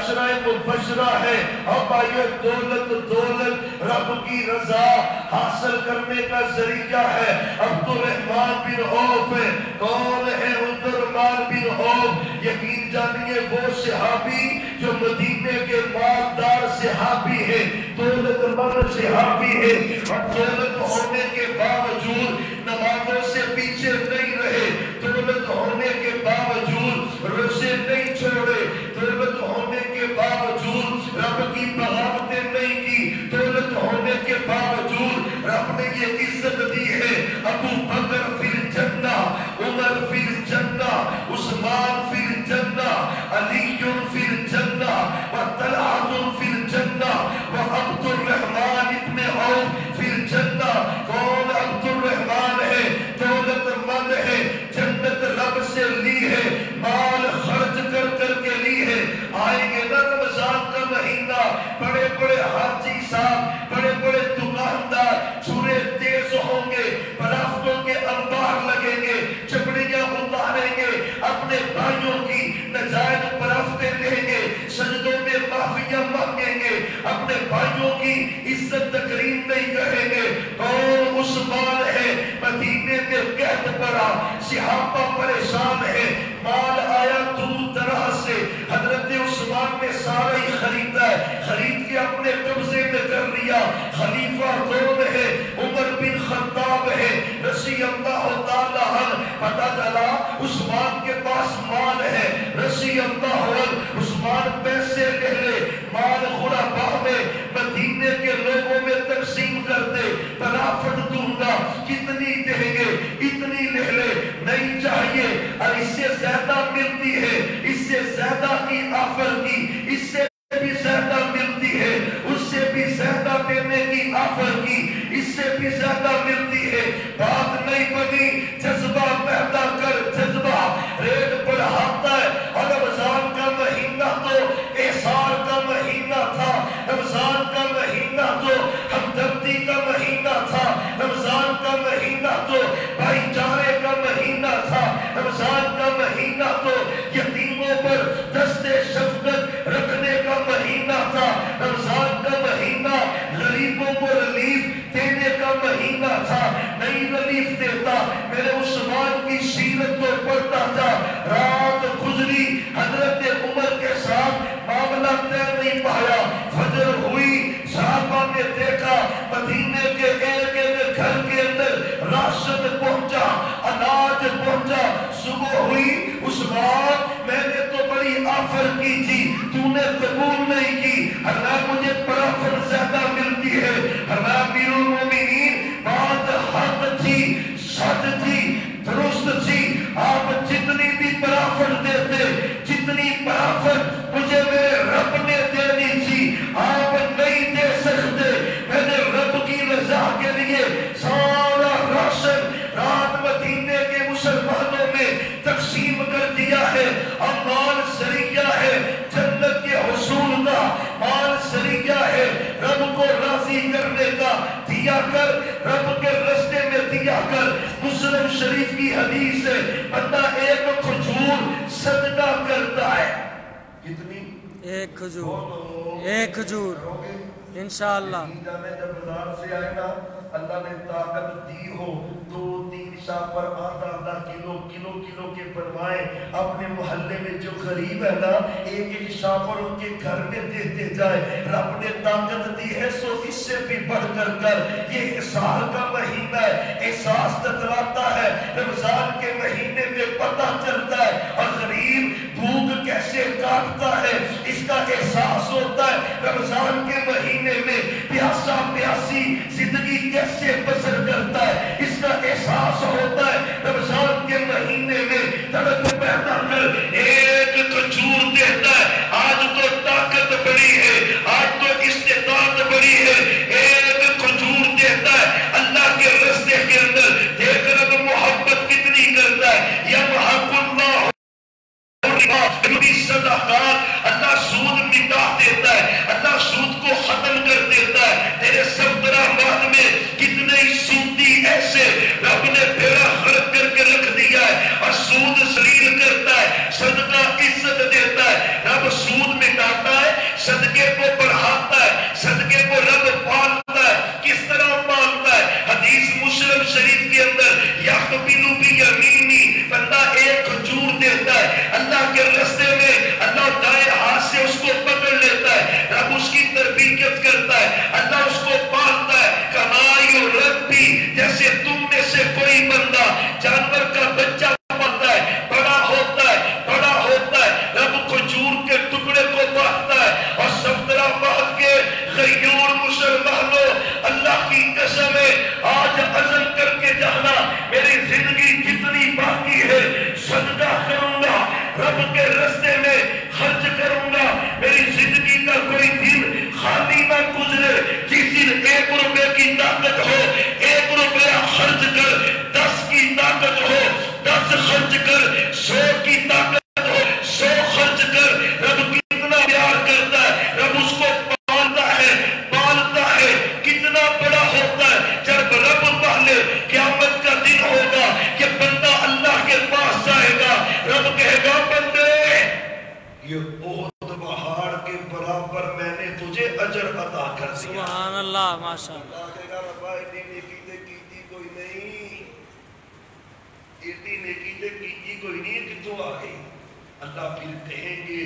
عشرہ مبشرہ ہے. اب آئیے دولت رب کی رضا حاصل کرنے کا ذریعہ ہے. عبد الرحمن بن عوف ہے. کون ہے عبد الرحمن بن عوف؟ یقین جانیے وہ صحابی جو مدینے کے مالدار صحابی ہے، دولت مند صحابی ہے، اور دولت ہونے کے باوجود نمازوں سے پیچھے نہیں رہے، دولت ہونے کے باوجود روزے نہیں چھوڑے، دولت ہونے کے باوجود رب کی بغاوتیں نہیں کی، دولت ہونے کے باوجود رب نے یہ عزت دی ہے. ابو بکر فی الجنہ، عمر فی الجنہ، عثمان فی الجنہ، علی فی الجنہ، وطلحہ فی الجنہ، وعبد الرحمن ابن عوف فی الجنہ. کون عبد الرحمن ہے؟ دولت مند ہے، جنت رب سے لی ہے، مال خرچ کر کے لی ہے. آئیں گے نا رمضان کا مہینہ، بڑے بڑے حاجی صاحب، بڑے بڑے دکاندار چھرے تیز ہوں گے، پرافتوں کے انبار لگیں گے، چپڑیاں اتاریں گے، اپنے بھائیوں کی نجائز پرافتیں لیں گے، سجدوں میں معافیاں مانگیں گے، اپنے بھائیوں کی عزت تکریم نہیں کریں گے. کون عثمان ہے؟ مدینے میں قحط پڑا، صحابہ پریشان ہے، مال آیا دور دراز سے، حضرت عثمان نے سارا ہی خریدا ہے، خرید کے اپنے قبضے میں کر لیا. خلیفہ کون ہے؟ عمر بن خطاب ہے رضی اللہ تعالی عنہ. پتہ چلا عثمان کے پاس مال ہے رضی اللہ عنہ، عثمان پیسے لے لے، مال غرباء میں مدینے کے لوگوں میں تقسیم کر دے. پرافٹ دوں گا، کتنی دیں گے؟ اتنی لے لے، نہیں چاہیے. اور اس سے زیادہ ملتی ہے، اس سے زیادہ کی آفر کی، اس سے بھی زیادہ ملتی ہے، اس سے بھی زیادہ دینے کی آفر کی، اس سے بھی زیادہ ملتی ہے. بات نہیں بنی، جذبہ پیدا کر، جذبہ ریٹ بڑھاتا ہے. اور رمضان کا مہینہ تو احسان کا مہینہ تھا، رمضان کا مہینہ تو ہمدردی کا مہینہ تھا، رمضان کا مہینہ تو بھائی چارے کا مہینہ تھا، رمضان کا مہینہ تو یتیموں پر دستے شفقت رکھنے کا مہینہ تھا، رمضان کا مہینہ غریبوں کو ریلیف دینے کا مہینہ تھا. نہیں ریلیف دیتا. میرے عثمان کی سیرت کو پڑھتا تھا، رات گزری، حضرت عمر کے ساتھ معاملہ طے نہیں پایا. فجر ہوئی، صحابہ نے دیکھا مدینے کے ایک ایک گھر کے اندر راشن پہنچا، اناج پہنچا. صبح ہوئی، عثمان میں نے تو بڑی آفر کی تھی، تو نے قبول نہیں کی. اللہ مجھے پرافر زیادہ ملتی ہے. اللہ امیر المومنین، بات حق تھی، سچ تھی، درست تھی. آپ جتنی بھی پرافر دیتے، جتنی پرافر مجھے میرے رب نے دینی تھی، آپ نہیں دے سکتے. میں نے رب کی رضا کے لیے سارا راشن رات مدینے کے مسلمانوں میں تقسیم کر دیا ہے. اور مال ذریعہ ہے جنت کے حصول کا، مال ذریعہ ہے رب کو راضی کرنے کا. دیا کر، رب کے رستے میں دیا کر. مسلم شریف کی حدیث ہے، بندہ ایک کھجور صدقہ کرتا ہے. کتنی؟ ایک کھجور، ایک کھجور انشاءاللہ. جب بازار سے آئے نا، اللہ نے طاقت دی ہو، 2-3 شاہ پر آدھا کلو کے بنوائے. اپنے محلے میں جو غریب ہے نا، ایک شاہ پر ان کے گھر میں دیتے جائے. رب نے طاقت دی ہے، سو اس سے بھی بڑھ کر یہ احساس کا مہینہ ہے، احساس تتلاتا ہے. رمضان کے مہینے میں پتہ چلتا ہے، اور غریب بھوک کیسے کاٹتا ہے اس کا احساس ہوتا ہے. رمضان کے مہینے میں پیاسا پیاسی زندگی کیسے بسر کرتا ہے اس کا احساس ہوتا ہے. رمضان کے مہینے میں تڑپ پیدا کر ایک کھجور دیتا ہے. آج تو طاقت بڑی ہے، آج تو استطاعت بڑی ہے، ایک کھجور دیتا ہے اللہ کے راستے کے اندر. دیکھ رب محبت کتنی کرتا ہے. یمحق اللہ صدقات، اللہ سود مٹا دیتا ہے، اللہ سود کو ختم کر دیتا ہے. تیرے 17 ماہ میں کتنے سودی ایسے رب نے پھیرا خرچ کر کے رکھ دیا ہے. اور سود ذلیل کرتا ہے، صدقہ عزت دیتا ہے. رب سود مٹاتا ہے، صدقے کو بڑھاتا ہے، صدقے کو رب پالتا ہے۔ کس طرح پالتا ہے؟ حدیث مسلم شریف کے اندر یقبلو بیمینی، بندہ ایک کھجور دیتا ہے اللہ کے راستے میں، اللہ دائیں ہاتھ سے اس کو پکڑ لیتا ہے، رب اس کی تربیت کرتا ہے، اللہ اس کو پالتا ہے۔ کمائی اور ربی، جیسے تم میں سے کوئی بندہ جانور کا بچہ پالتا ہے، بڑا ہوتا ہے، بڑا ہوتا ہے، رب کھجور کے ٹکڑے کو پالتا ہے۔ اور سفترہ بات کے غیور مسلمانوں، اللہ کی قسم ہے آج عزم کر کے جانا، میری زندگی جتنی باقی ہے صدقہ کروں گا، رب کے راستے میں خرچ کروں گا، میری زندگی کا کوئی دن خالی نہ گزرے۔ جس دن 1 روپے کی طاقت ہو 1 روپیہ خرچ کر، 10 کی طاقت ہو 10 خرچ کر، 100 کی طاقت ہو 100 خرچ کر۔ رب کتنا پیار کرتا ہے، رب اس کو پالتا ہے، پالتا ہے، کتنا بڑا ہوتا ہے۔ جب رب پالے، قیامت کا دن ہوگا کہ بندہ اللہ کے پاس جائے گا، رب کہے گا بندے یہ احد پہاڑ کے برابر میں نے تجھے اجر عطا کر دیا۔ سبحان اللہ، ماشاء اللہ۔ اللہ کہے گا ربا ایڈی نیکی تے کیتی کوئی نہیں، ایڈی نیکی تے کیتی کوئی نہیں، کتوں آ گئی؟ اللہ پھر کہیں گے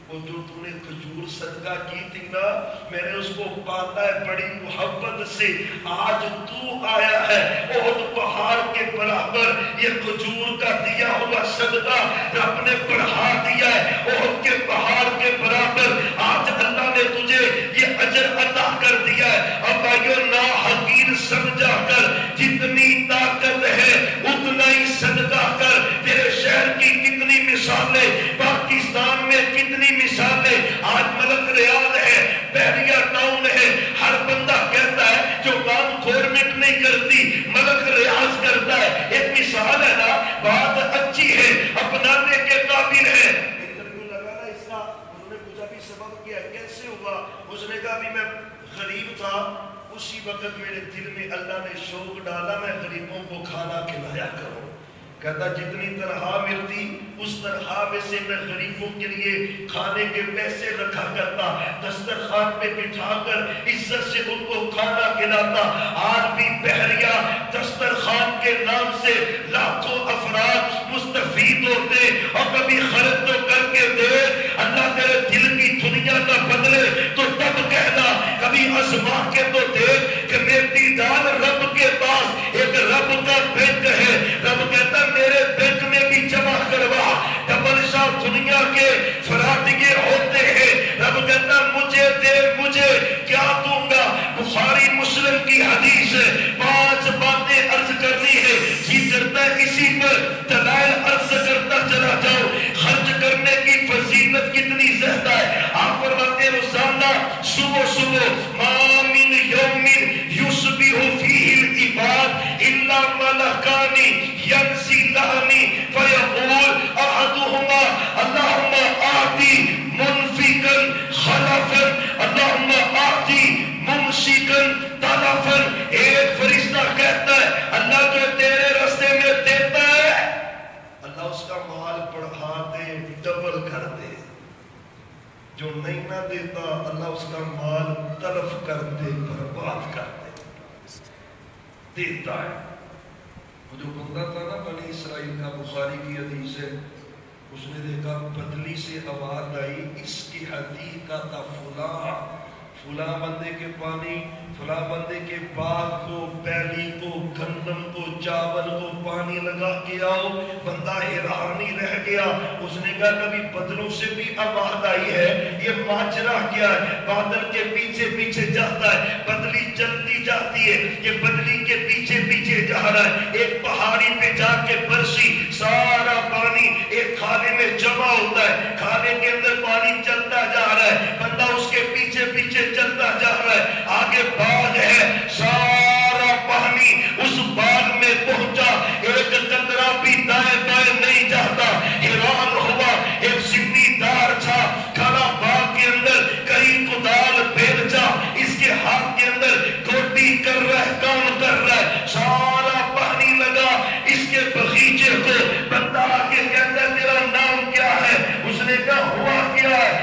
وہ جو تم نے کھجور صدقہ کی تھی نا، میں نے اس کو پالا ہے بڑی محبت سے، آج تو آیا ہے احد پہاڑ کے برابر یہ کھجور کا دیا ہوا صدقہ رب نے بڑھا دیا ہے، احد کے پہاڑ کے برابر آج اللہ نے تجھے یہ اجر عطا کر دیا ہے۔ اب بھائیو نا حقیر سمجھا کر، جتنی طاقت ہے اتنا ہی صدقہ کر۔ تیرے شہر کی کتنی مثالیں، پاکستان میں کتنی مثالیں، آج ملک ریاض ہے، بحریہ ٹاؤن ہے، ہر بندہ کہتا ہے جو کام گورنمنٹ نہیں کرتی ملک ریاض کرتا ہے۔ ایک مثال ہے نا، بات اچھی ہے، اپنانے کے قابل ہے۔ انٹرویو لگا نا اس کا، انہوں نے پوچھا بھی سبب کیا کیسے ہوا؟ اس نے کہا بھی میں غریب تھا، اسی وقت میرے دل میں اللہ نے شوق ڈالا میں غریبوں کو کھانا کھلایا کروں۔ کہتا جتنی تنخواہ ملتی اس تنخواہ میں سے میں غریبوں کے لیے کھانے کے پیسے رکھا کرتا، دسترخوان پہ بٹھا کر عزت سے ان کو کھانا کھلاتا۔ آج بھی بحریہ دسترخوان کے نام سے لاکھوں افراد مستفید ہوتے، اور کبھی خرچ تو کر کے دے، اللہ تیرے دل کی دنیا نہ بدلے تو تب کہنا، کبھی آزما کے تو دیکھ کہ میری جان رب کے پاس ایک رب کا بینک ہے۔ رب کہتا میرے بینک میں بھی جمع کروا، ڈبل شاہ دنیا کے فراڈیے ہوتے ہیں، رب کہتا مجھے دے، مجھے کیا دوں گا؟ بخاری مسلم کی حدیث ہے، 5 باتیں عرض کرنی ہے، جی کرتا ہے اسی پر دلائل عرض کرتا چلا جاؤ۔ خرچ کرنے کی فضیلت کتنی زیادہ ہے، آپ فرماتے ہیں روزانہ صبح صبح ما من یوم یصبح فیہ العباد الا ملکان ینزلان فیقول احدہما اللہم آتی منفقا خلفا اللہم آتی ممسکا تلفا۔ ایک فرشتہ کہتا ہے اللہ جو تیرے راستے میں دیتا ہے اللہ اس کا مال بڑھا دے، ڈبل کر دے، جو نہیں نہ دیتا اللہ اس کا مال تلف کر دے، برباد کر دے، دیتا ہے۔ وہ جو بندہ تھا نا بنی اسرائیل کا، بخاری کی حدیث ہے، اس نے دیکھا بدلی سے آواز آئی، اس کی حدیقہ تھا فلاں بندے کے پانی، فلاں بندے کے باغ کو، پیلی کو، گندم کو، چاول کو پانی لگا کے آؤ۔ بندہ حیرانی رہ گیا، اس نے کہا کبھی بدلوں سے بھی آواز آئی ہے، یہ ماجرا کیا ہے؟ بادل کے پیچھے پیچھے جاتا ہے، بدلی چلتی جاتی ہے، یہ بدلی کے پیچھے پیچھے جا رہا ہے، ایک پہاڑی پہ جا کے برسی، سارا پانی ایک کھانے میں جمع ہوتا ہے، کھانے کے اندر پانی چلتا جا رہا ہے، بندہ اس کے پیچھے پیچھے چلتا جا رہا ہے، آگے باغ ہے، سارا پانی اس باغ میں پہنچا، ایک قطرہ بھی دائیں بائیں نہیں جاتا، حیران ہوا، ایک ذمہ دار تھا کھڑا باغ کے اندر، کہیں کدال بھیجا، اس کے ہاتھ کے اندر گوٹی کر رہا ہے، کام کر رہا ہے، سارا پانی لگا اس کے بغیچے کو۔ بندہ آگے کہتا ہے تیرا نام کیا ہے؟ اس نے کہا ہوا کیا ہے؟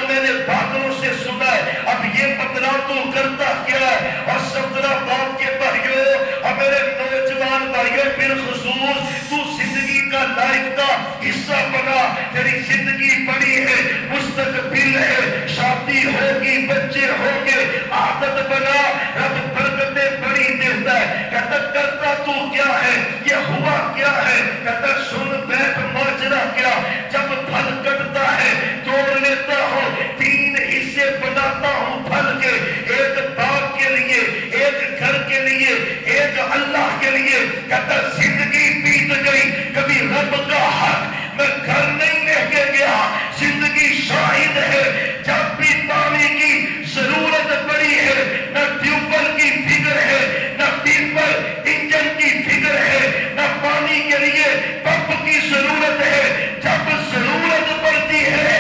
میں نے بادلوں سے سنا ہے، اب یہ بتلا تو کرتا کیا ہے؟ اور سفدرآباد کے بھائیوں اور میرے نوجوان بھائیوں، بالخصوص تو زندگی کا لائف کا حصہ بنا، تیری زندگی بڑی ہے، مستقبل ہے، شادی ہوگی، بچے ہوں گے، عادت بنا، رب برکتیں بڑی دیتا ہے۔ کہتا کرتا تو کیا ہے، یہ ہوا کیا ہے؟ کہتا سن بیٹھ ماجرا کیا، جب پھل کٹتا ہے توڑ لیتا ہوں، 3 حصے بناتا ہوں پھل کے، ایک باغ کے لیے، ایک گھر کے لیے، ایک اللہ کے لیے۔ کہتا زندگی بیت گئی، کبھی رب کا حق میں گھر نہیں لے کے گیا۔ زندگی شاہد ہے، جب بھی پانی کی ضرورت پڑی ہے، نہ ٹیوبویل کی فکر ہے، نہ ڈیزل انجن کی فکر ہے، نہ پانی کے لیے پمپ کی ضرورت ہے، جب ضرورت پڑتی ہے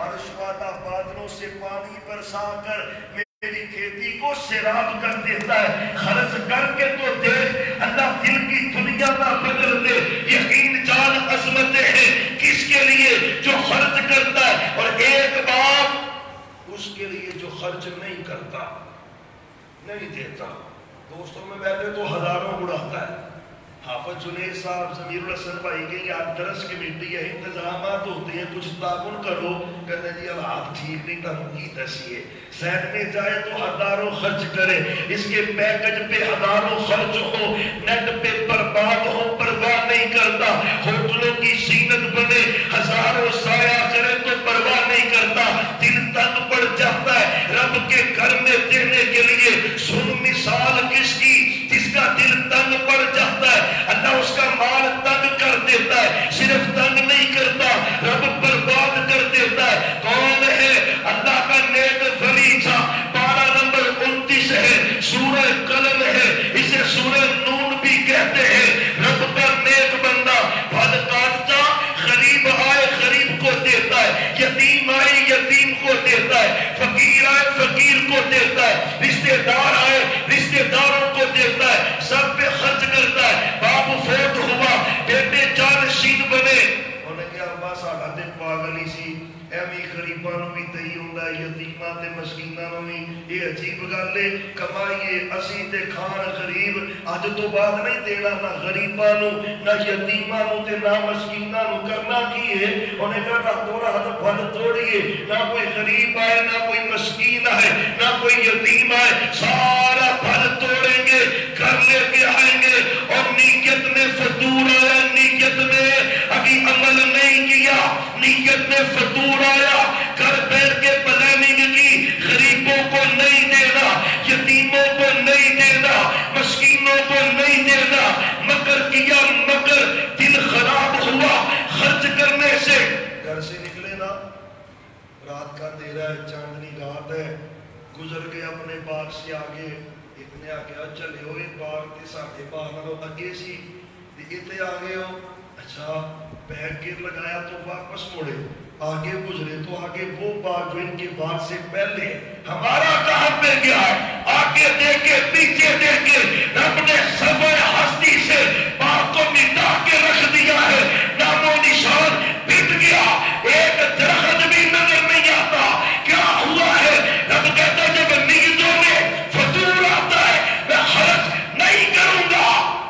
عرش والا بادلوں سے پانی برسا کر میری کھیتی کو سیراب کر دیتا ہے۔ خرچ کر کے تو دیکھ، اللہ دل کی دنیا نہ بدل دے۔ یقین جان عظمتیں ہیں کس کے لیے؟ جو خرچ کرتا ہے، اور ایک باپ اس کے لیے جو خرچ نہیں کرتا، نہیں دیتا۔ دوستوں میں بیٹھے تو ہزاروں اڑاتا ہے۔ حافظ جنید صاحب، ضمیر الحسن بھائی کے یاد درس کمیٹی ہے، انتظامات ہوتے ہیں، کچھ تعاون کرو، کہتے ہیں جی حالات ٹھیک نہیں، تنقید دسی ہے، سیٹ میں جائے تو ہزاروں خرچ کرے، اس کے پیکج پہ ہزاروں خرچ ہو، نیٹ پہ برباد ہو، پرواہ نہیں کرتا، ہوٹلوں کی زینت بنے، ہزاروں سایہ کرے تو پرواہ نہیں کرتا، دل تنگ پڑ جاتا ہے رب کے گھر میں دینے کے لیے۔ سن مثال کس کی؟ جس کا دل تنگ پڑ جاتا ہے، اللہ اس کا مال تنگ کر دیتا ہے، صرف تنگ نہیں کرتا، رب برباد کر دیتا ہے۔ کون ہے؟ اللہ کا نیک ولی تھا، پارہ نمبر 29 ہے، سورہ قلم ہے، اسے سورہ نون بھی کہتے ہیں۔ رب کا نیک بندہ پھل کاٹتا، غریب آئے غریب کو دیتا ہے، یتیم آئے یتیم کو دیتا ہے، فقیر آئے فقیر کو دیتا ہے، رشتہ دار آئے رشتہ داروں کو دیتا ہے، سب پہ خرچ کرتا ہے۔ باپ فوت ہوا، بیٹے جانشین بنے، انہیں کیا ابا ساڈا تے پاگل ہی سی، ایویں غریباں نوں بھی دئی ہوندا ہے، یتیماں تے مسکیناں نوں بھی۔ یہ عجیب گل ہے، کمائیے اسی تے کھان غریب، اج تو بعد نہیں دینا نہ غریباں نوں نہ یتیماں نوں تے نہ مسکیناں نوں۔ کرنا کی ہے؟ انہیں کہا راتوں رات پھل توڑیے، نہ کوئی غریب آئے نہ کوئی مسکین آئے نہ کوئی یتیم آئے، سارا پھل توڑیں گے، گھر لے کے آئیں گے، اور نیت میں فطور آیا، نیت میں ابھی عمل نہیں کیا، نیت میں فطور آیا، گھر بیٹھ کے پلاننگ کی، غریبوں کو نہیں دینا، یتیموں کو نہیں دینا، مسکینوں کو نہیں دینا، مگر کیا مگر دل خراب ہوا خرچ کرنے سے۔ گھر سے نکلے نا، رات کا اندھیرا ہے، چاندنی رات ہے، گزر گئے اپنے باغ سے آگے، ایک نے آگیا چلے ہوئے باغ تے ساڑھے باغ نالوں اگے سی، تے آگے ہو، اچھا بیگ گر لگایا تو واپس موڑے، آگے گزرے تو آگے وہ باغ جو ان کے باغ سے پہلے ہمارا کہاں پہ گیا ہے، آگے دیکھے پیچھے دیکھے، رب نے سفر ہستی سے باغ کو مٹا کے رکھ دیا ہے، نام و نشان مٹ گیا، ایک درخت بھی نظر نہیں آتا۔ کیا ہوا ہے؟ رب کہتا ہے جب نیتوں میں فطور آتا ہے میں خرچ نہیں کروں گا۔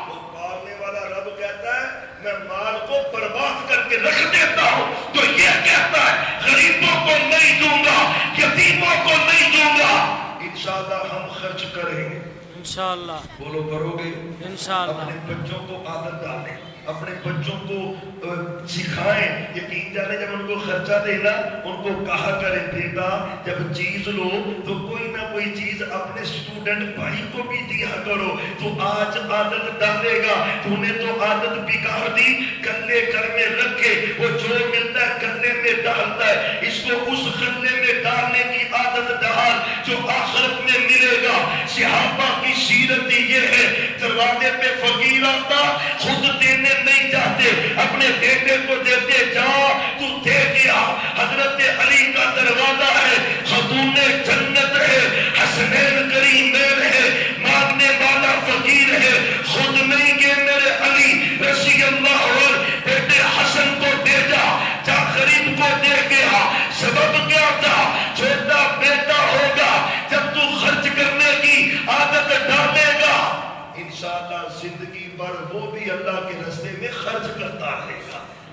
وہ پالنے والا رب کہتا ہے میں مال کو برباد کر کے رکھ دیتا ہوں، تو یہ کہتا ہے غریبوں کو نہیں دوں گا، یتیموں کو نہیں دوں گا۔ انشاءاللہ ہم خرچ کریں گے، انشاءاللہ بولو کرو گے، انشاءاللہ اپنے بچوں کو عادت ڈالیں، اپنے بچوں کو سکھائیں، یقین جانے جب ان کو خرچہ دینا ان کو کہا کرے بیٹا جب چیز لو تو کوئی نہ کوئی چیز اپنے اسٹوڈنٹ بھائی کو بھی دیا کرو، تو آج عادت ڈالے گا، تو نے تو عادت بگاڑ دی، گلے گھر میں رکھے، وہ جو ملتا ہے گلے میں ڈالتا ہے، اس کو اس گلے میں ڈالنے کی عادت ڈال جو آخرت میں ملے گا۔ صحابہ کی سیرت یہ ہے، دروازے پہ فقیر آتا خود دینے نہیں جاتے، اپنے بیٹے کو دیتے، جا تو دے گیا۔ حضرت علی کا دروازہ ہے، خاتون جنت ہے، حسنین کریمین ہے، مانگنے والا فقیر ہے، خود نہیں گے میرے علی رضی اللہ عنہ، بیٹے حسن کو دے جا، جا غریب کو دے گیا۔ سبب کیا تھا؟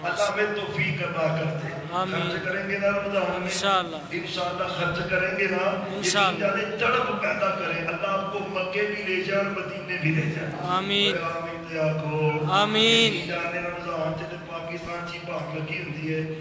اللہ ہمیں توفیق عطا کر دے. آمین. خرچ کریں گے نا رمضان میں انشاءاللہ. انشاءاللہ خرچ کریں گے نا, انشاءاللہ. زیادہ تڑپ پیدا کرے. اللہ آپ کو مکے بھی لے جائے اور مدینے بھی لے جائے. آمین. آمین دیا کو آمین. جانے رمضان سے پاکستان کی بھاگ لگی ہوتی ہے.